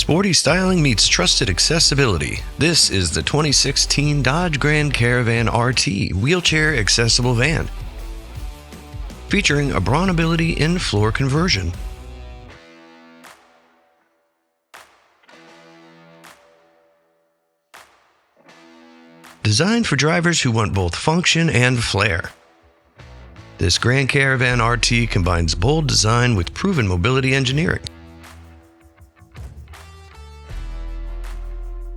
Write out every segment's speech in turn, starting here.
Sporty styling meets trusted accessibility. This is the 2016 Dodge Grand Caravan RT wheelchair accessible van, featuring a BraunAbility in-floor conversion. Designed for drivers who want both function and flair. This Grand Caravan RT combines bold design with proven mobility engineering.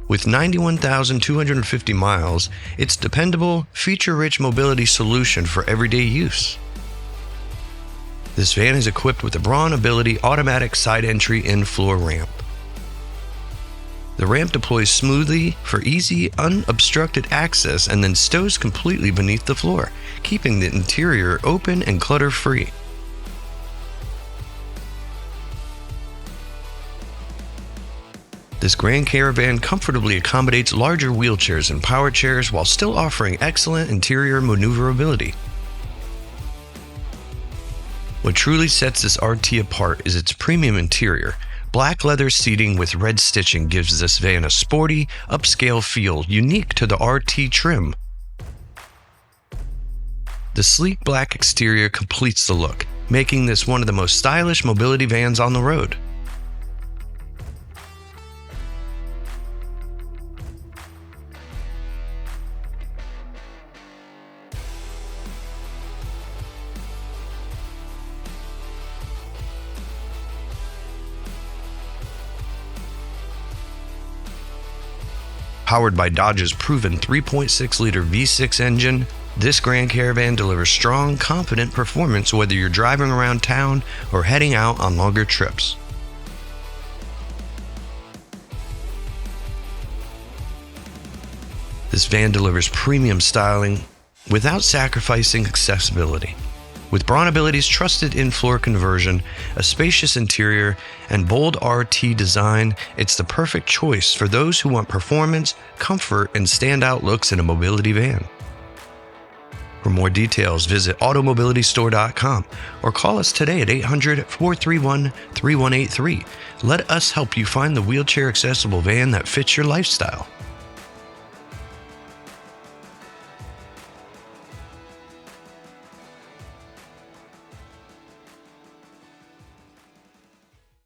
With 91,250 miles, it's dependable, feature-rich mobility solution for everyday use. This van is equipped with a BraunAbility automatic side entry in-floor ramp. The ramp deploys smoothly for easy, unobstructed access and then stows completely beneath the floor, keeping the interior open and clutter-free. This Grand Caravan comfortably accommodates larger wheelchairs and power chairs while still offering excellent interior maneuverability. What truly sets this RT apart is its premium interior. Black leather seating with red stitching gives this van a sporty, upscale feel unique to the RT trim. The sleek black exterior completes the look, making this one of the most stylish mobility vans on the road. Powered by Dodge's proven 3.6-liter V6 engine, this Grand Caravan delivers strong, confident performance whether you're driving around town or heading out on longer trips. This van delivers premium styling without sacrificing accessibility. With BraunAbility's trusted in-floor conversion, a spacious interior, and bold RT design, it's the perfect choice for those who want performance, comfort, and standout looks in a mobility van. For more details, visit automobilitystore.com or call us today at 800-431-3183. Let us help you find the wheelchair-accessible van that fits your lifestyle.